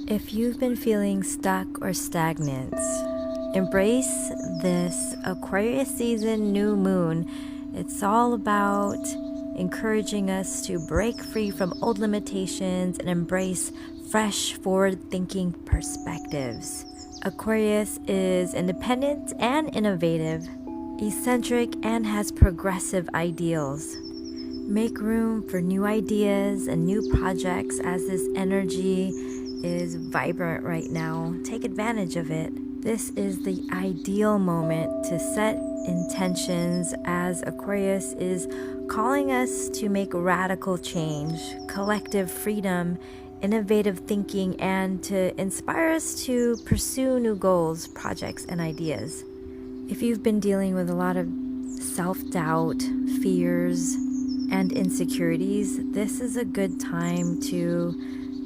If you've been feeling stuck or stagnant, embrace this Aquarius season new moon. It's all about encouraging us to break free from old limitations and embrace fresh, forward-thinking perspectives. Aquarius is independent and innovative, eccentric, and has progressive ideals. Make room for new ideas and new projects as this energy is vibrant right now. Take advantage of it. This is the ideal moment to set intentions as Aquarius is calling us to make radical change, collective freedom, innovative thinking, and to inspire us to pursue new goals, projects, and ideas. If you've been dealing with a lot of self-doubt, fears, and insecurities, this is a good time to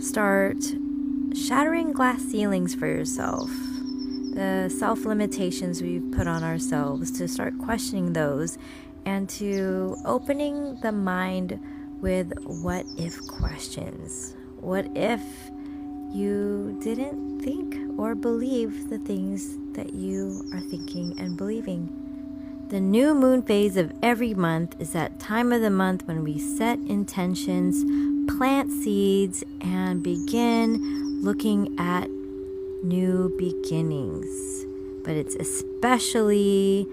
start shattering glass ceilings for yourself. The self-limitations we've put on ourselves, to start questioning those and to opening the mind with what if questions. What if you didn't think or believe the things that you are thinking and believing? The new moon phase of every month is that time of the month when we set intentions, plant seeds, and begin looking at new beginnings. But it's especially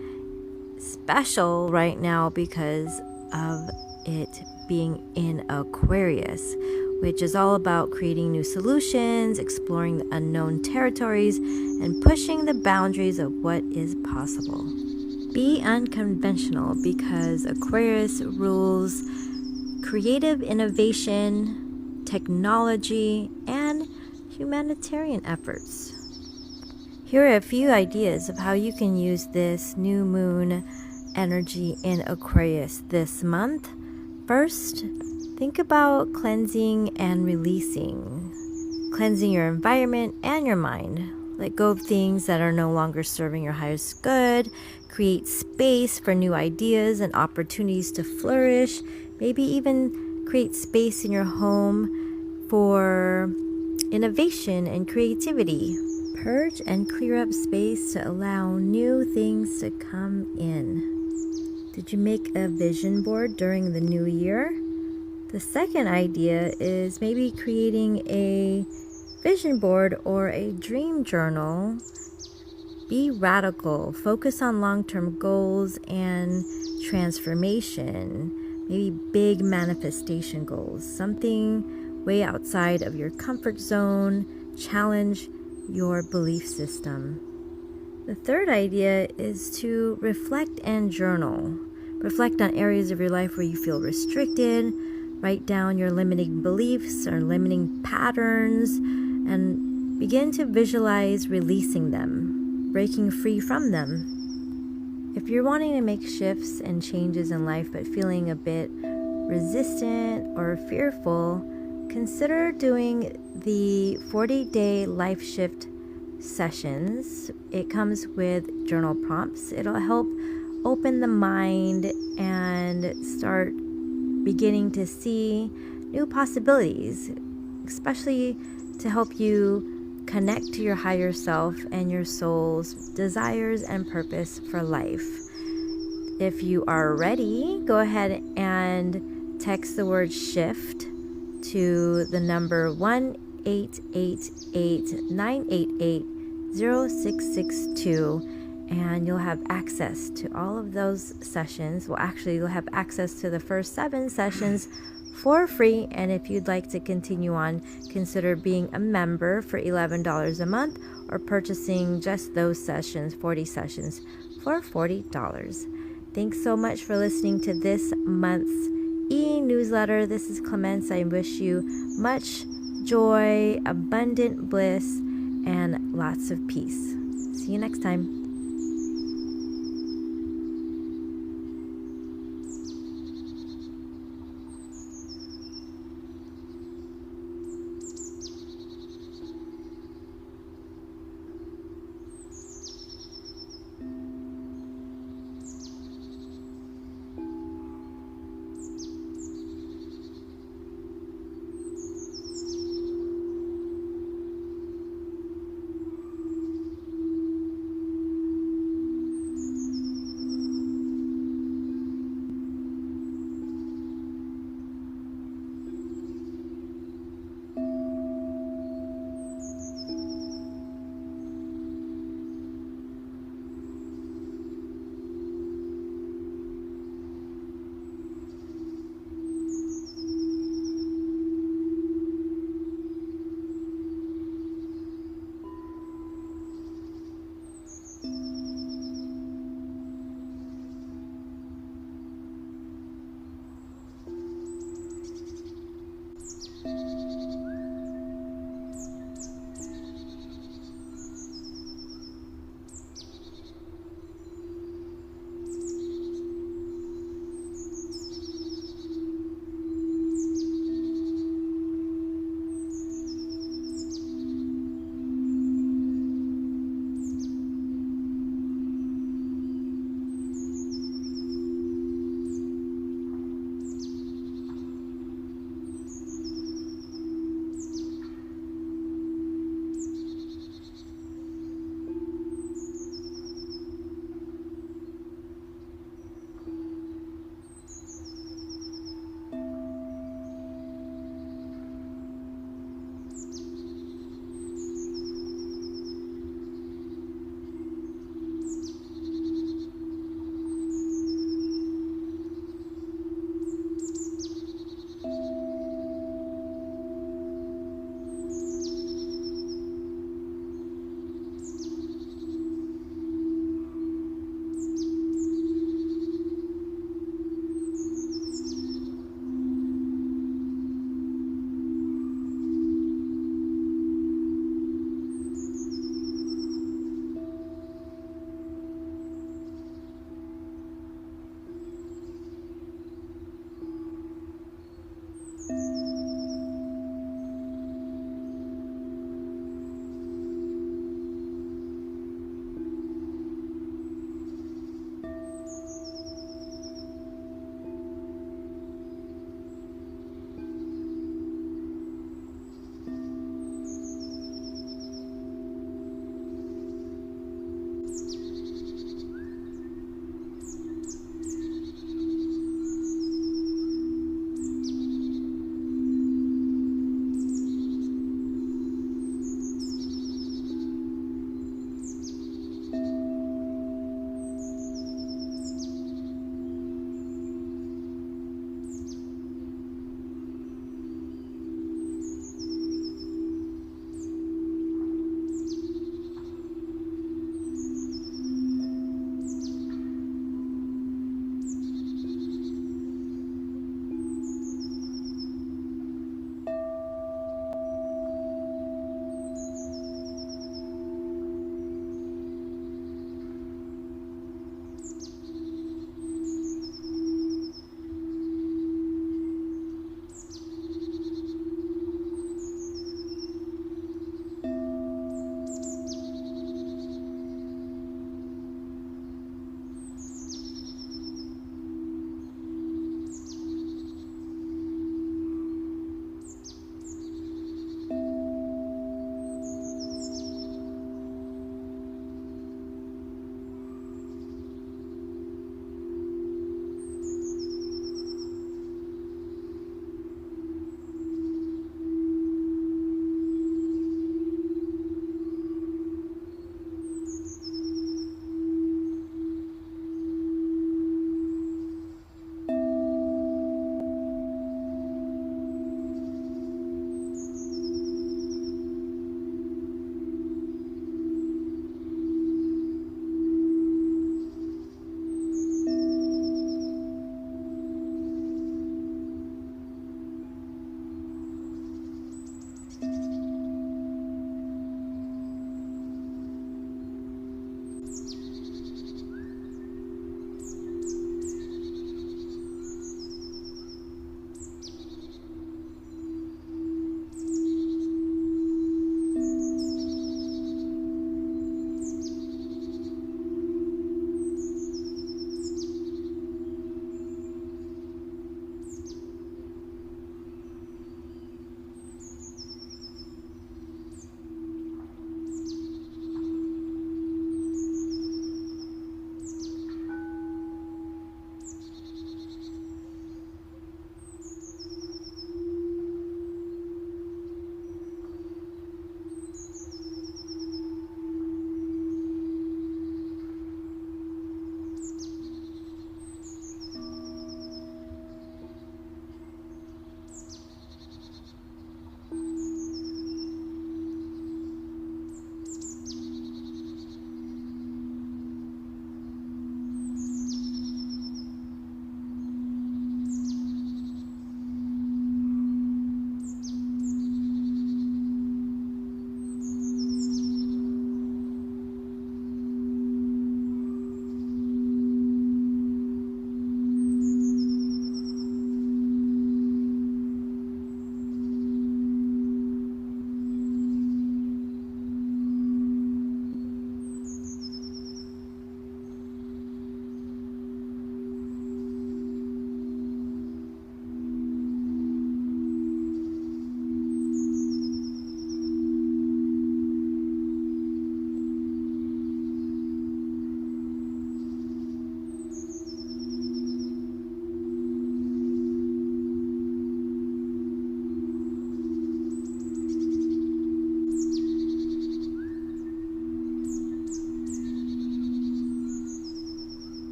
special right now because of it being in Aquarius, which is all about creating new solutions, exploring the unknown territories, and pushing the boundaries of what is possible. Be unconventional because Aquarius rules creative innovation, technology, and humanitarian efforts. Here are a few ideas of how you can use this new moon energy in Aquarius this month. First, think about cleansing and releasing. Cleansing your environment and your mind. Let go of things that are no longer serving your highest good. Create space for new ideas and opportunities to flourish. Maybe even create space in your home for innovation and creativity. Purge and clear up space to allow new things to come in. Did you make a vision board during the new year? The second idea is maybe creating a vision board or a dream journal. Be radical. Focus on long-term goals and transformation. Maybe big manifestation goals. Something way outside of your comfort zone. Challenge your belief system. The third idea is to reflect and journal. Reflect on areas of your life where you feel restricted. Write down your limiting beliefs or limiting patterns and begin to visualize releasing them, breaking free from them. If you're wanting to make shifts and changes in life but feeling a bit resistant or fearful, consider doing the 40-day life shift sessions. It comes with journal prompts. It'll help open the mind and start beginning to see new possibilities, especially to help you connect to your higher self and your soul's desires and purpose for life. If you are ready, go ahead and text the word shift to the number 1-888-988-0662, and you'll have access to all of those sessions. Well, actually, you'll have access to the first 7 sessions for free, and if you'd like to continue on, consider being a member for $11 a month or purchasing just those sessions, 40 sessions, for $40. Thanks so much for listening to this month's e-newsletter. This is Clemence. I wish you much joy, abundant bliss, and lots of peace. See you next time.